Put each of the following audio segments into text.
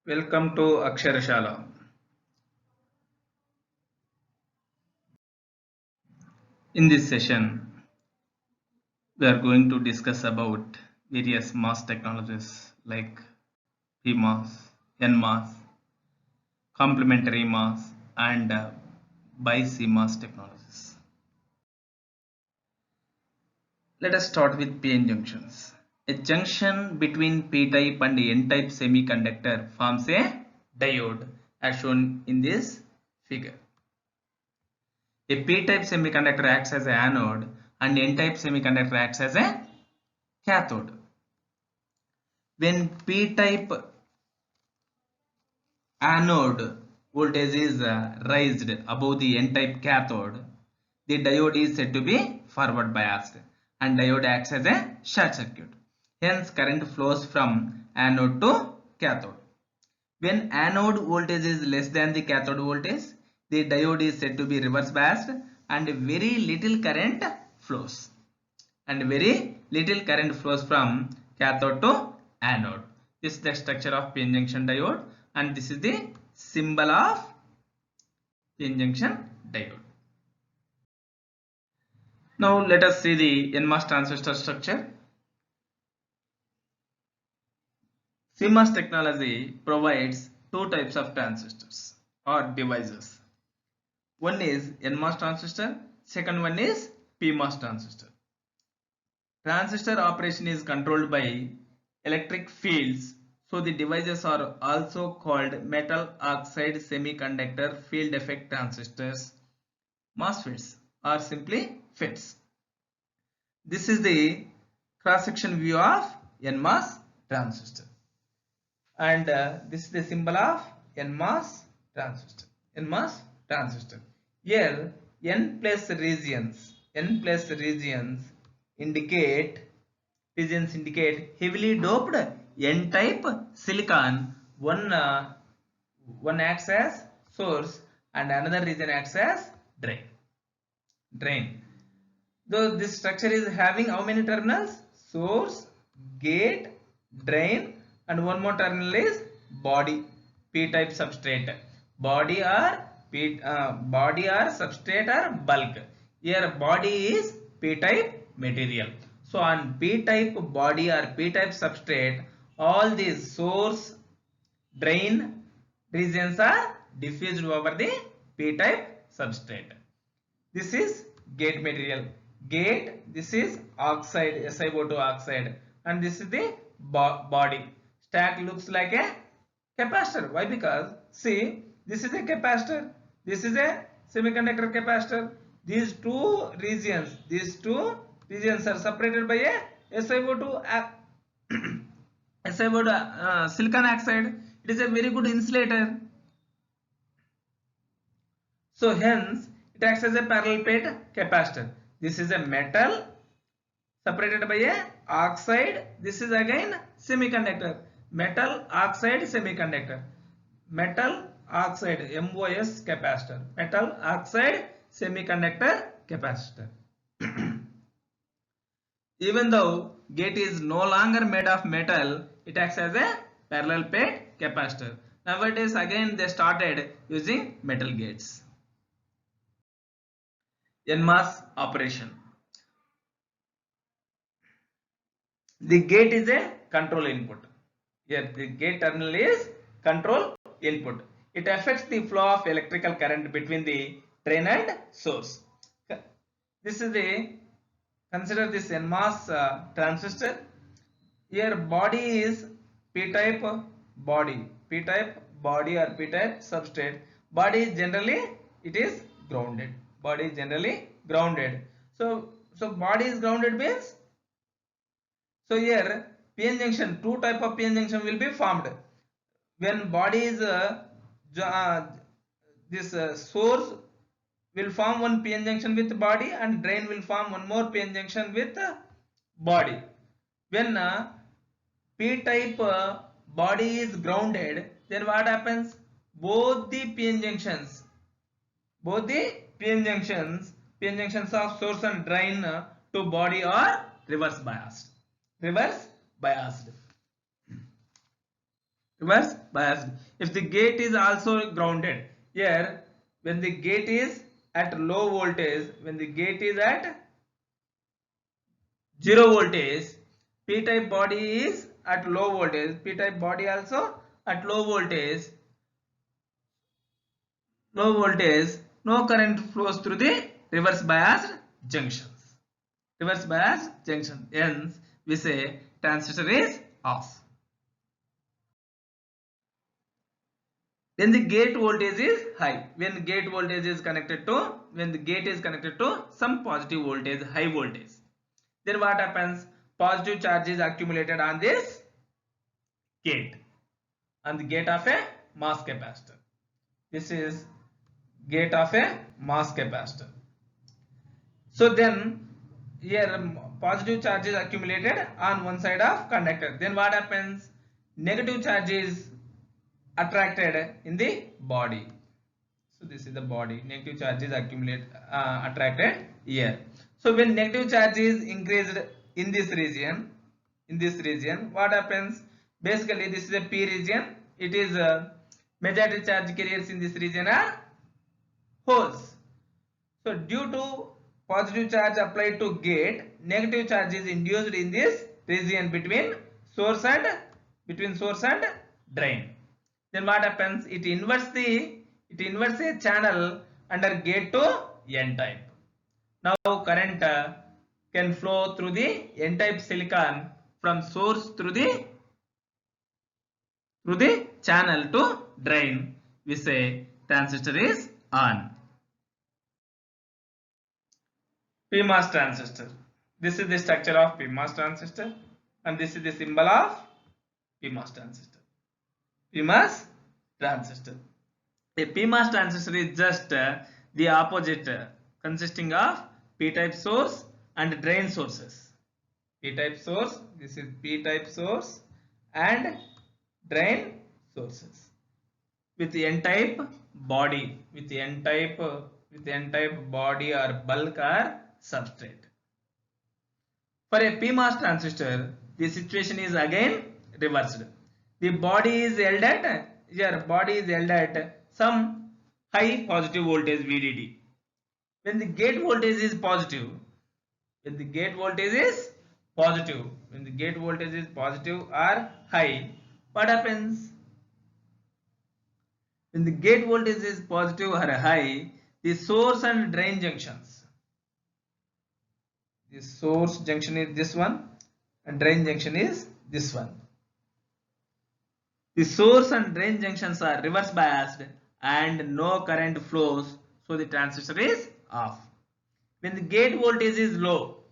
Welcome to Aksharashala. In this session, we are going to discuss about various MOS technologies like PMOS, nMOS, complementary MOS, and BIPOLAR technologies. Let us start with PN junctions. A junction between P-type and N-type semiconductor forms a diode as shown in this figure. A p-type semiconductor acts as an anode and n-type semiconductor acts as a cathode. When p-type anode voltage is raised above the n-type cathode, the diode is said to be forward biased and diode acts as a short circuit. Hence, current flows from anode to cathode. When anode voltage is less than the cathode voltage, the diode is said to be reverse biased and very little current flows. From cathode to anode. This is the structure of PN junction diode and this is the symbol of PN junction diode. Now let us see the nMOS transistor structure. CMOS technology provides two types of transistors or devices. One is nMOS transistor, second one is PMOS transistor. Transistor operation is controlled by electric fields, so the devices are also called metal oxide semiconductor field effect transistors, MOSFETs, or simply FETs. This is the cross-section view of nMOS transistor. And this is the symbol of nMOS transistor. Here n plus regions indicate heavily doped n-type silicon. One acts as source and another region acts as drain. Though this structure is having how many terminals? Source, gate, drain, and one more terminal is body, p-type substrate. Body or substrate or bulk. Here body is p-type material. So on p-type body or p-type substrate, all these source, drain regions are diffused over the p-type substrate. This is gate material. This is oxide, SiO2 oxide, and this is the body. Stack looks like a capacitor. Why? Because see, this is a capacitor, this is a semiconductor capacitor. These two regions are separated by a SiO2 silicon oxide. It is a very good insulator. So hence it acts as a parallel plate capacitor. This is a metal separated by a oxide. This is again semiconductor. Metal oxide semiconductor. Metal oxide MOS capacitor. Metal oxide semiconductor capacitor. Even though gate is no longer made of metal, it acts as a parallel plate capacitor. Nowadays again they started using metal gates. nMOS operation. The gate is a control input. Here the gate terminal is control input. It affects the flow of electrical current between the drain and source. This is consider this nMOS transistor. Here body is p-type body or p-type substrate. Body is generally grounded. So body is grounded means, so here PN junction, two type of PN junction will be formed. When body is source will form one PN junction with body and drain will form one more PN junction with body. When p-type body is grounded, then what happens? Both the PN junctions of source and drain to body are reverse biased. Reverse biased. If the gate is also grounded, here when the gate is at low voltage, when the gate is at 0 voltage, p type body is at low voltage, p type body also at low voltage, no current flows through the reverse biased junctions. Reverse biased junction, hence we say transistor is off. Then the gate voltage is high. When the gate is connected to some positive voltage, high voltage, then what happens? Positive charge is accumulated on this gate, on the gate of a MOS capacitor. This is gate of a MOS capacitor. So then here positive charge is accumulated on one side of conductor. Then what happens? Negative charge is attracted in the body. So this is the body. Negative charge is attracted here. So when negative charge is increased in this region, what happens? Basically, this is a P region. It is majority charge carriers in this region are holes. So due to positive charge applied to gate, negative charge is induced in this region between source and drain. Then what happens? It inverts a channel under gate to N type. Now current can flow through the N type silicon from source through the channel to drain. We say transistor is on. PMOS transistor. This is the structure of PMOS transistor, and this is the symbol of PMOS transistor. PMOS transistor. A PMOS transistor is just the opposite, consisting of P-type source and drain sources. P-type source, this is P-type source and drain sources with N-type body, with N-type body or bulk or substrate. For a PMOS transistor, the situation is again reversed. The body is held at some high positive voltage VDD. When the gate voltage is positive, or high, what happens? When the gate voltage is positive or high, the source and drain junctions. The source junction is this one and drain junction is this one. The source and drain junctions are reverse biased and no current flows, so the transistor is off. When the gate voltage is low,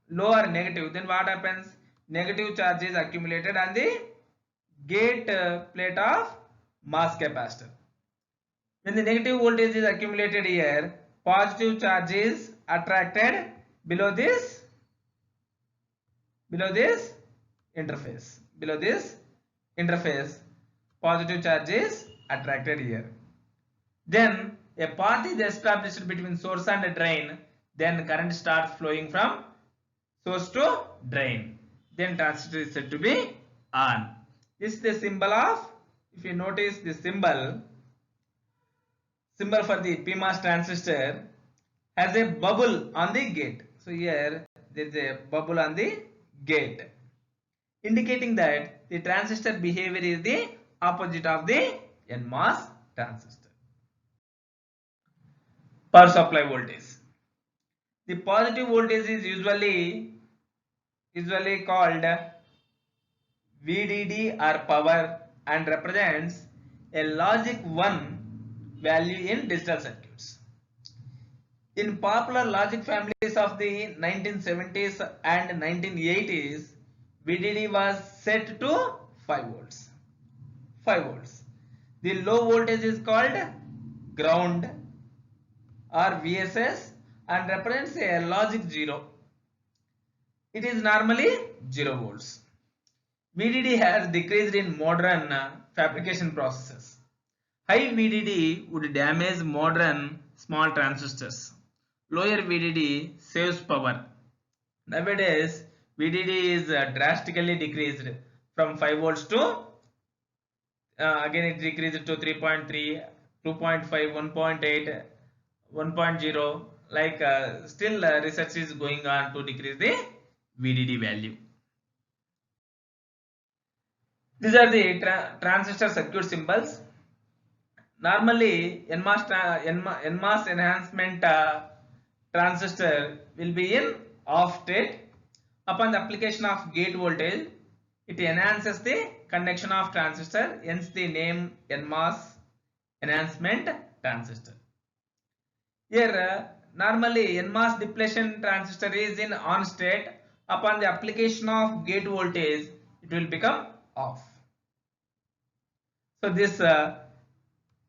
low or negative, then what happens? Negative charge is accumulated on the gate plate of MOS capacitor. When the negative voltage is accumulated here, positive charge is attracted below this interface. Positive charge is attracted here. Then a path is established between source and drain. Then current starts flowing from source to drain. Then transistor is said to be on. This is the symbol of, if you notice the symbol for the PMOS transistor has a bubble on the gate. So here there is a bubble on the gate, indicating that the transistor behavior is the opposite of the nMOS transistor. Power supply voltage. The positive voltage is usually called VDD or power and represents a logic 1 value in digital circuits. In popular logic families of the 1970s and 1980s, VDD was set to 5 volts. The low voltage is called ground or VSS and represents a logic 0. It is normally 0 volts. VDD has decreased in modern fabrication processes. High VDD would damage modern small transistors. Lower VDD saves power. Nowadays, VDD is drastically decreased from 5 volts to again it decreased to 3.3, 2.5, 1.8, 1.0. Like still research is going on to decrease the VDD value. These are the transistor circuit symbols. Normally NMOS enhancement transistor will be in off state. Upon the application of gate voltage, it enhances the conduction of transistor, hence the name NMOS enhancement transistor. Here normally NMOS depletion transistor is in on state. Upon the application of gate voltage, it will become off. So this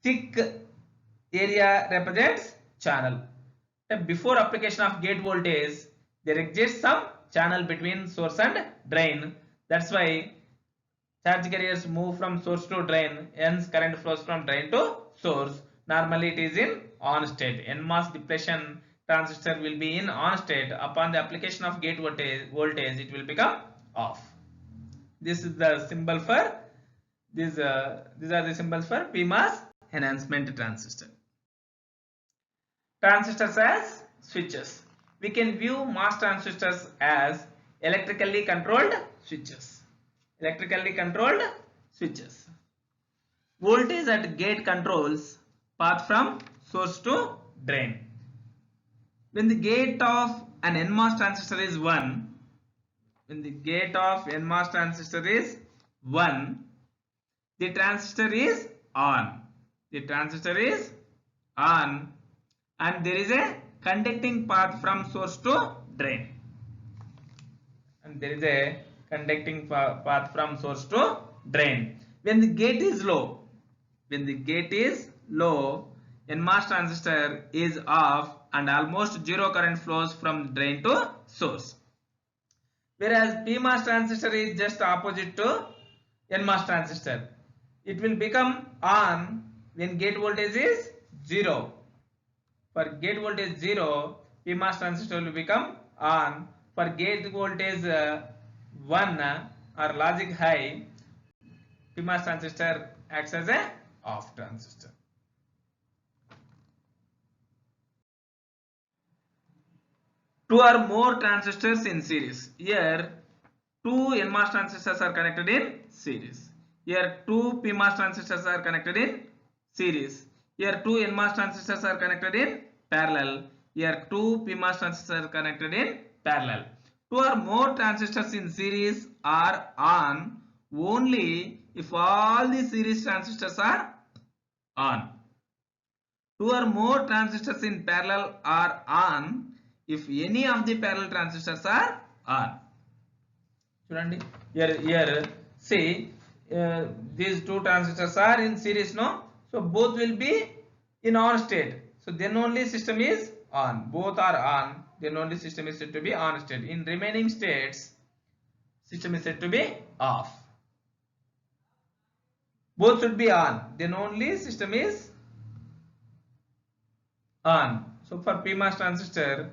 thick area represents channel. Before application of gate voltage, there exists some channel between source and drain. That's why charge carriers move from source to drain, hence current flows from drain to source. Normally it is in on state. NMOS depletion transistor will be in on state. Upon the application of gate voltage it will become off. This is the symbol for these are the symbols for PMOS enhancement transistor. Transistors as switches. We can view MOS transistors as electrically controlled switches. Electrically controlled switches. Voltage at gate controls path from source to drain. When the gate of an nMOS transistor is 1, when the gate of nMOS transistor is 1, the transistor is on. The transistor is on and there is a conducting path from source to drain. And there is a conducting path from source to drain. When the gate is low, nMOS transistor is off and almost zero current flows from drain to source. Whereas PMOS transistor is just opposite to nMOS transistor. It will become on when gate voltage is 0. For gate voltage 0, PMOS transistor will become on. For gate voltage 1 or logic high, PMOS transistor acts as a off transistor. Two or more transistors in series. Here, two nMOS transistors are connected in series. Here, two PMOS transistors are connected in series. Here, two nMOS transistors are connected in parallel. Here, two PMOS transistors are connected in parallel. Two or more transistors in series are on only if all the series transistors are on. Two or more transistors in parallel are on if any of the parallel transistors are on. Chudandi, here see these two transistors are in series, no? So both will be in on state. So then only system is on. Both are on. Then only system is said to be on state. In remaining states, system is said to be off. Both should be on. Then only system is on. So for PMOS transistor,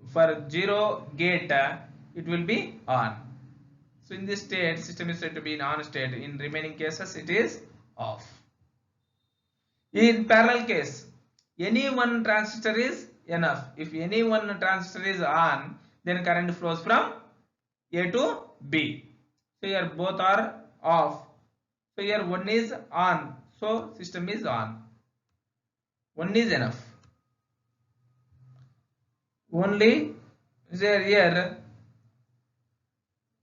for 0 gate, it will be on. So in this state, system is said to be in on state. In remaining cases, it is off. In parallel case, any one transistor is enough. If any one transistor is on, then current flows from A to B. So here both are off. So here one is on. So system is on. One is enough. Only here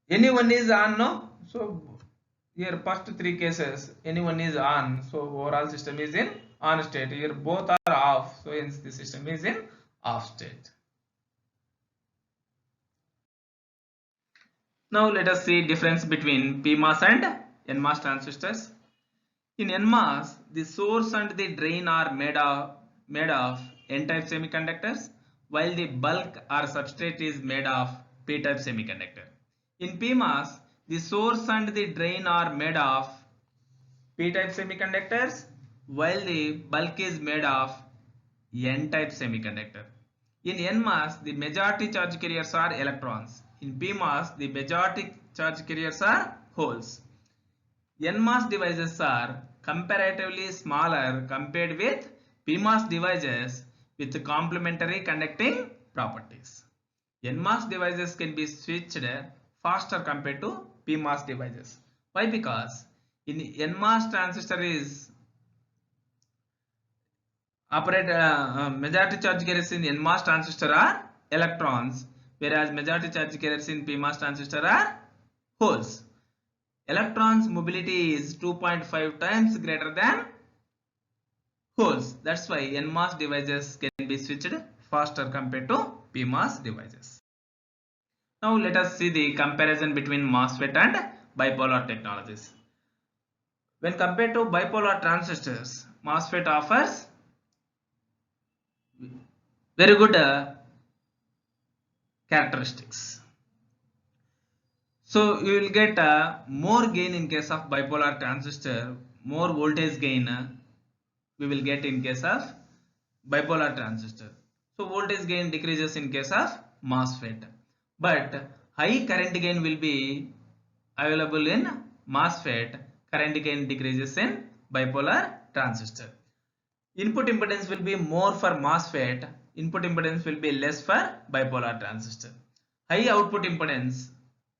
anyone is on, no? So here first three cases anyone is on. So overall system is in on state. Here both are off. So hence the system is in off state. Now let us see difference between PMOS and nMOS transistors. In nMOS, the source and the drain are made of N-type semiconductors, while the bulk or substrate is made of P-type semiconductor. In PMOS, the source and the drain are made of P-type semiconductors, while the bulk is made of N-type semiconductor. In nMOS, the majority charge carriers are electrons, In PMOS, the majority charge carriers are holes. nMOS devices are comparatively smaller compared with PMOS devices with complementary conducting properties. nMOS devices can be switched faster compared to PMOS devices. Why? Because in nMOS transistor is majority charge carriers in nMOS transistor are electrons, whereas majority charge carriers in PMOS transistor are holes. Electrons mobility is 2.5 times greater than holes. That's why nMOS devices can be switched faster compared to PMOS devices. Now let us see the comparison between MOSFET and bipolar technologies. When compared to bipolar transistors, MOSFET offers very good characteristics. So you will get more gain in case of bipolar transistor, more voltage gain we will get in case of bipolar transistor. So voltage gain decreases in case of MOSFET, but high current gain will be available in MOSFET. Current gain decreases in bipolar transistor. Input impedance will be more for MOSFET. Input impedance will be less for bipolar transistor. High output impedance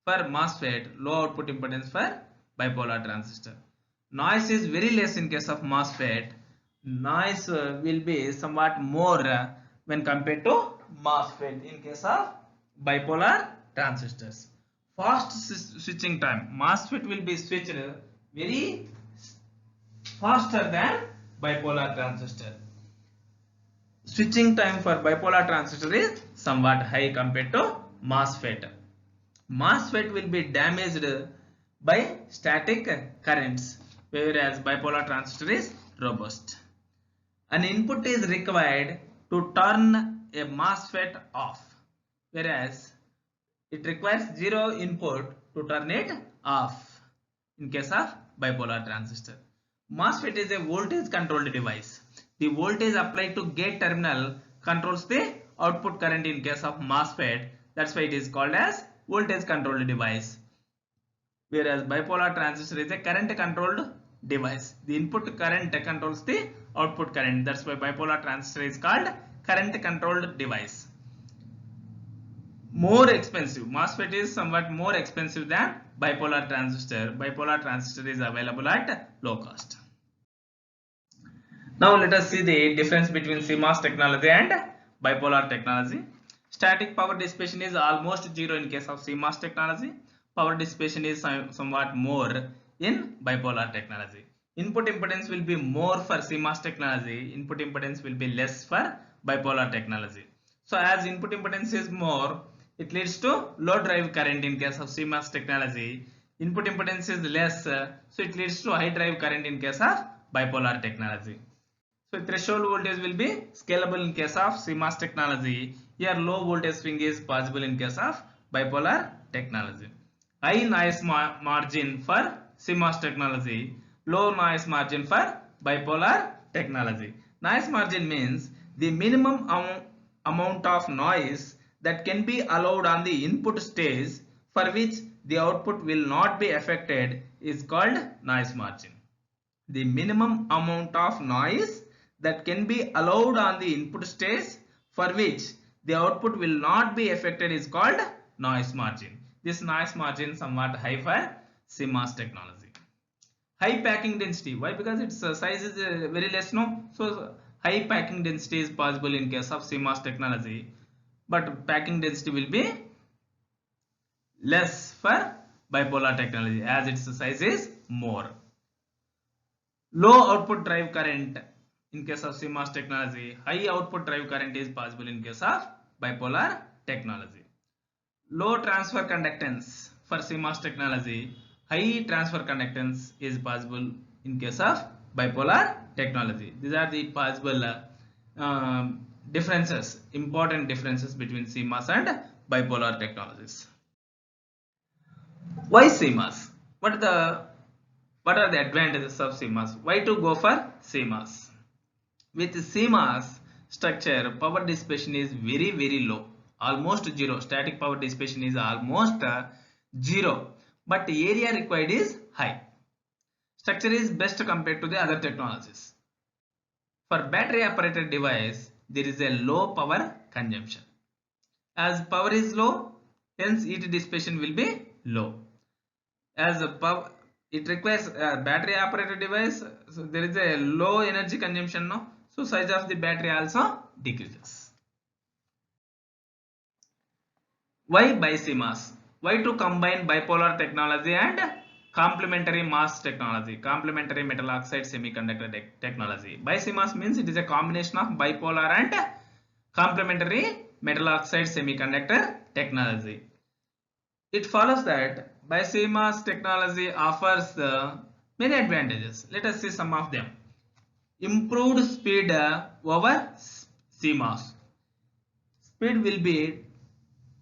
for MOSFET, low output impedance for bipolar transistor. Noise is very less in case of MOSFET. Noise will be somewhat more when compared to MOSFET in case of bipolar transistors. Fast switching time. MOSFET will be switched very faster than bipolar transistor. Switching time for bipolar transistor is somewhat high compared to MOSFET. MOSFET will be damaged by static currents, whereas bipolar transistor is robust. An input is required to turn a MOSFET off, whereas it requires zero input to turn it off in case of bipolar transistor. MOSFET is a voltage controlled device. The voltage applied to gate terminal controls the output current in case of MOSFET. That's why it is called as voltage controlled device. Whereas bipolar transistor is a current controlled device. The input current controls the output current. That's why bipolar transistor is called current controlled device. More expensive. MOSFET is somewhat more expensive than bipolar transistor. Bipolar transistor is available at low cost. Now let us see the difference between CMOS technology and bipolar technology. Static power dissipation is almost zero in case of CMOS technology. Power dissipation is somewhat more in bipolar technology. Input impedance will be more for CMOS technology. Input impedance will be less for bipolar technology. So as input impedance is more, it leads to low drive current in case of CMOS technology. Input impedance is less, so it leads to high drive current in case of bipolar technology. So threshold voltage will be scalable in case of CMOS technology. Here low voltage swing is possible in case of bipolar technology. High noise margin for CMOS technology, low noise margin for bipolar technology. Noise margin means the minimum amount of noise that can be allowed on the input stage for which the output will not be affected is called noise margin. The minimum amount of noise that can be allowed on the input stage for which the output will not be affected is called noise margin. This noise margin somewhat high for CMOS technology. High packing density. Why? Because its size is very less, no? So high packing density is possible in case of CMOS technology, but packing density will be less for bipolar technology as its size is more. Low output drive current in case of CMOS technology. High output drive current is possible in case of bipolar technology. Low transfer conductance for CMOS technology. High transfer conductance is possible in case of bipolar technology. These are the possible differences, important differences between CMOS and bipolar technologies. Why CMOS? What are the advantages of CMOS? Why to go for CMOS? With CMOS structure, power dissipation is very low. almost zero. Static power dissipation is almost zero, but area required is high. Structure is best compared to the other technologies. For battery operated device, there is a low power consumption. As power is low, hence heat dissipation will be low. As power, it requires a battery operated device, so there is a low energy consumption, no? So size of the battery also decreases. Why BiCMOS? Why to combine bipolar technology and complementary MOS technology, complementary metal oxide semiconductor technology? BiCMOS means it is a combination of bipolar and complementary metal oxide semiconductor technology. It follows that BiCMOS technology offers many advantages. Let us see some of them. Improved speed over CMOS. Speed will be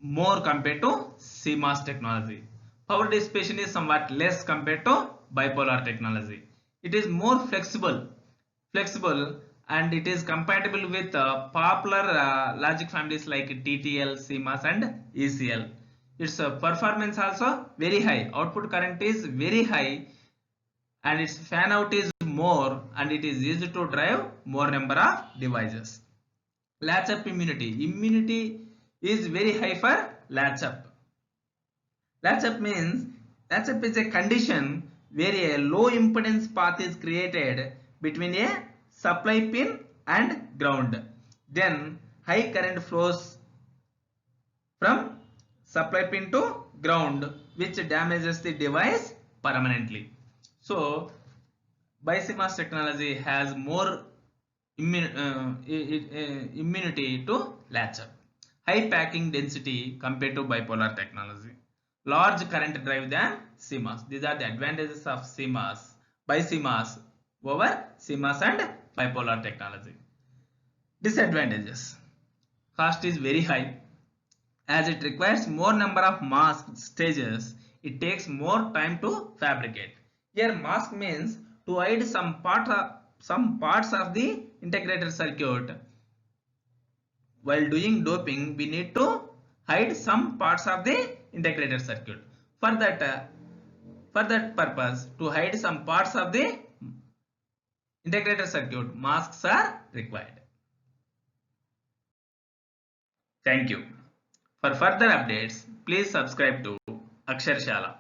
more compared to CMOS technology. Power dissipation is somewhat less compared to bipolar technology. It is more flexible and it is compatible with popular logic families like TTL, CMOS and ECL. Its performance also very high. Output current is very high and its fan out is more and it is used to drive more number of devices. Latch up immunity. Immunity is very high for latch up. Latch up is a condition where a low impedance path is created between a supply pin and ground. Then high current flows from supply pin to ground, which damages the device permanently. So BiCMOS technology has more immunity to latch up. High packing density compared to bipolar technology. Large current drive than CMOS. These are the advantages of BiCMOS over CMOS and bipolar technology. Disadvantages. Cost is very high. As it requires more number of mask stages, it takes more time to fabricate. Here mask means to hide some parts of the integrated circuit. While doing doping, we need to hide some parts of the integrated circuit. For that purpose, to hide some parts of the integrated circuit, masks are required. Thank you. For further updates, please subscribe to Aksharshala.